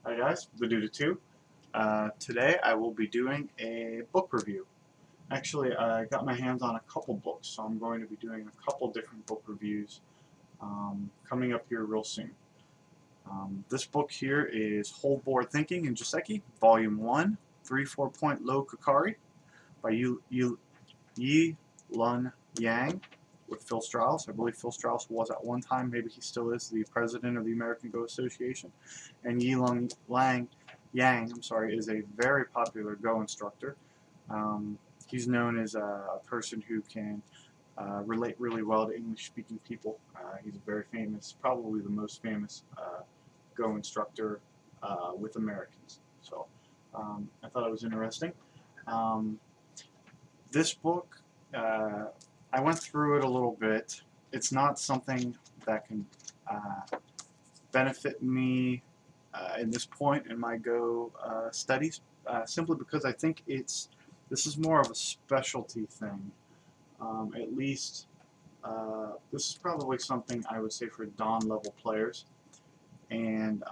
Hi guys, the Dude of Two. Today I will be doing a book review. Actually, I got my hands on a couple books, so I'm going to be doing a couple different book reviews coming up here real soon. This book here is Whole Board Thinking in Joseki, Volume 1, 3-4 Point Low Kakari by Yi-Lun Yang with Phil Straus. I believe Phil Straus was at one time, maybe he still is, the president of the American Go Association. And Yi-Lun Yang, is a very popular Go instructor. He's known as a person who can relate really well to English-speaking people. He's very famous, probably the most famous Go instructor with Americans. So I thought it was interesting. This book, I went through it a little bit. It's not something that can benefit me in this point in my Go studies, simply because I think this is more of a specialty thing. At least this is probably something I would say for Dawn level players. And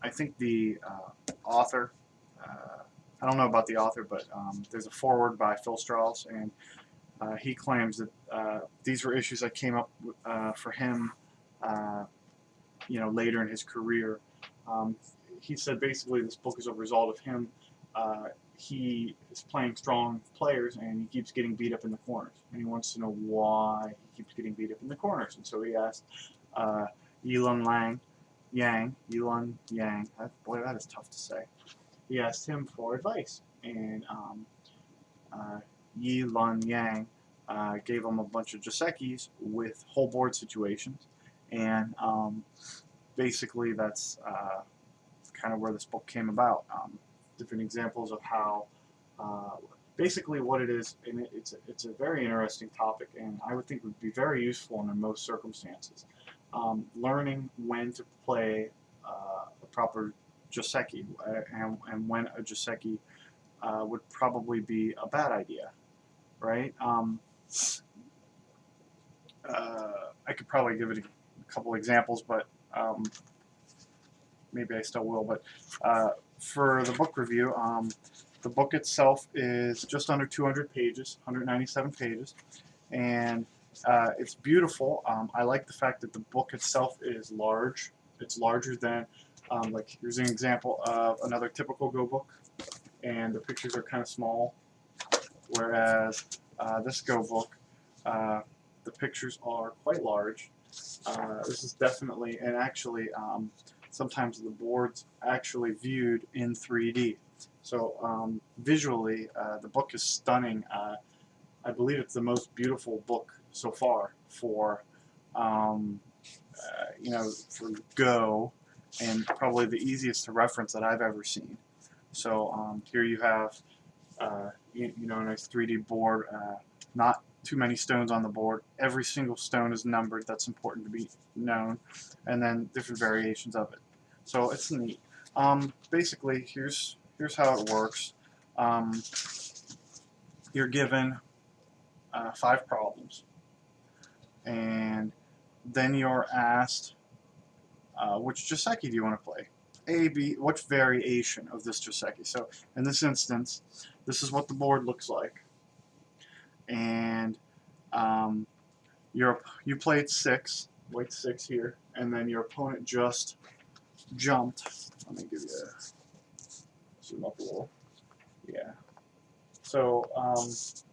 I think the author, I don't know about the author, but there's a foreword by Phil Straus, and he claims that these were issues that came up for him, later in his career. He said basically this book is a result of him. He is playing strong players, and he keeps getting beat up in the corners, and he wants to know why he keeps getting beat up in the corners. And so he asked Yi-Lun Yang, boy, that is tough to say. He asked him for advice, and Yi-Lun Yang gave him a bunch of Josekis with whole board situations, and basically that's kind of where this book came about. Different examples of how, basically what it is, and it's a very interesting topic, and I would think would be very useful in most circumstances. Learning when to play a proper Joseki, and when a Joseki would probably be a bad idea, right? I could probably give it a couple examples, but maybe I still will. But for the book review, the book itself is just under 200 pages, 197 pages, and it's beautiful. I like the fact that the book itself is large. It's larger than, like, here's an example of another typical Go book, and the pictures are kind of small, whereas this Go book, the pictures are quite large. This is definitely, and actually, sometimes the board's actually viewed in 3D. So visually, the book is stunning. I believe it's the most beautiful book so far for, for Go, and probably the easiest to reference that I've ever seen. So here you have, a nice 3D board, not too many stones on the board. Every single stone is numbered. That's important to be known, and then different variations of it. So it's neat. Basically, here's how it works. You're given 5 problems, and then you're asked, which Joseki do you want to play? A, B, which variation of this Joseki? So in this instance, this is what the board looks like, and you played 6, white 6 here, and then your opponent just jumped. Let me give you zoom up a little. Yeah. So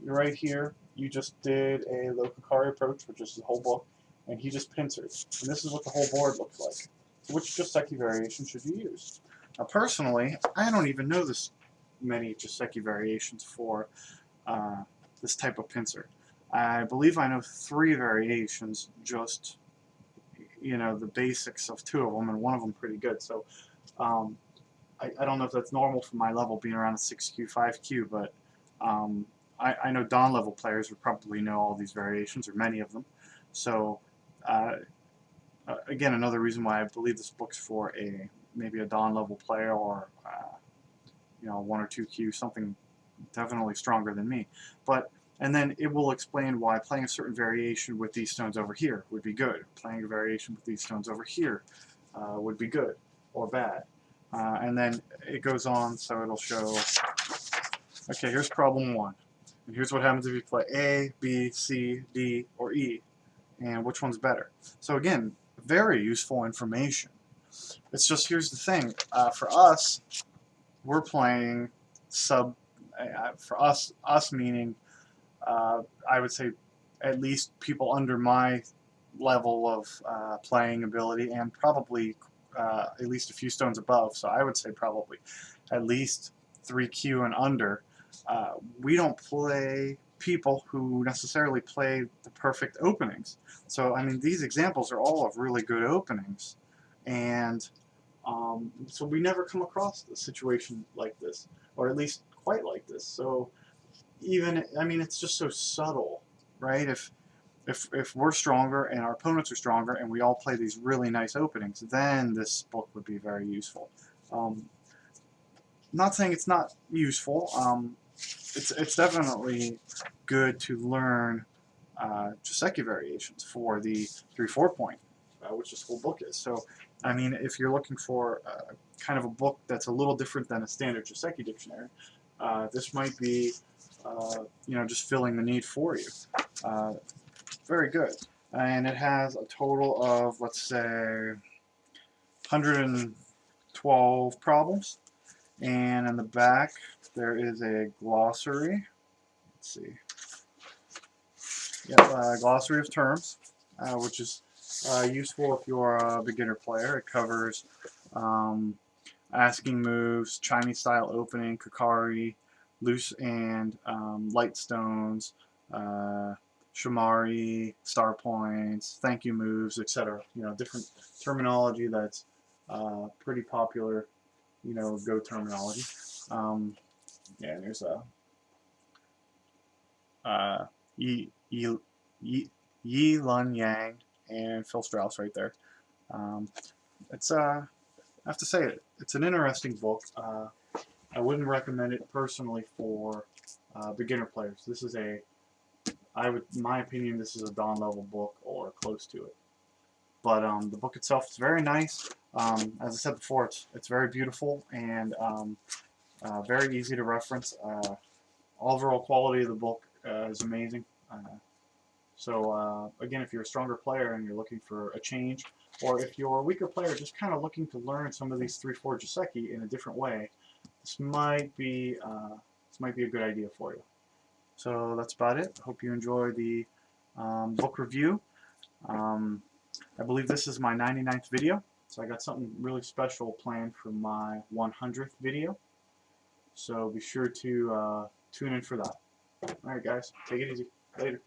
you're right here. You just did a low Kakari approach, which is the whole book, and he just pincered. And this is what the whole board looks like. So which Joseki variation should you use? Now, personally, I don't even know this many Joseki variations for this type of pincer. I believe I know 3 variations, just, the basics of 2 of them, and one of them pretty good. So I don't know if that's normal for my level, being around a 6Q, 5Q, but I know Dawn level players would probably know all these variations, or many of them. So again, another reason why I believe this book's for maybe a Dawn level player, or 1 or 2Q, something definitely stronger than me. And then it will explain why playing a certain variation with these stones over here would be good. Playing a variation with these stones over here would be good or bad. And then it goes on, so it'll show, okay, here's problem 1. And here's what happens if you play A, B, C, D, or E. And which one's better. So again, very useful information. It's just, here's the thing, for us, we're playing for us meaning, I would say at least people under my level of playing ability, and probably at least a few stones above, so I would say probably at least 3Q and under. We don't play people who necessarily play the perfect openings. So I mean, these examples are all of really good openings, and so we never come across a situation like this, or at least quite like this. So even, I mean, it's just so subtle, right? If we're stronger and our opponents are stronger and we all play these really nice openings, then this book would be very useful. Not saying it's not useful. It's definitely good to learn Joseki variations for the 3-4 point, which this whole book is. So, I mean, if you're looking for kind of a book that's a little different than a standard Joseki dictionary, this might be, you know, just filling the need for you. Very good. And it has a total of, let's say, 112 problems. And in the back, there is a glossary. Let's see. Yep, glossary of terms, which is useful if you're a beginner player. It covers asking moves, Chinese-style opening, Kakari, loose and light stones, Shamari, star points, thank you moves, etc. You know, different terminology that's pretty popular, you know, Go terminology. Yeah, there's a Yi-Lun Yang and Phil Straus right there. It's I have to say it's an interesting book. I wouldn't recommend it personally for beginner players. This is in my opinion, this is a Dawn level book or close to it. But the book itself is very nice. As I said before, it's very beautiful and very easy to reference. Overall quality of the book is amazing. So again, if you're a stronger player and you're looking for a change, or if you're a weaker player just kind of looking to learn some of these 3-4 Joseki in a different way, this might be a good idea for you. So that's about it. Hope you enjoy the book review. I believe this is my 99th video, so I got something really special planned for my 100th video. So be sure to tune in for that. Alright guys, take it easy. Later.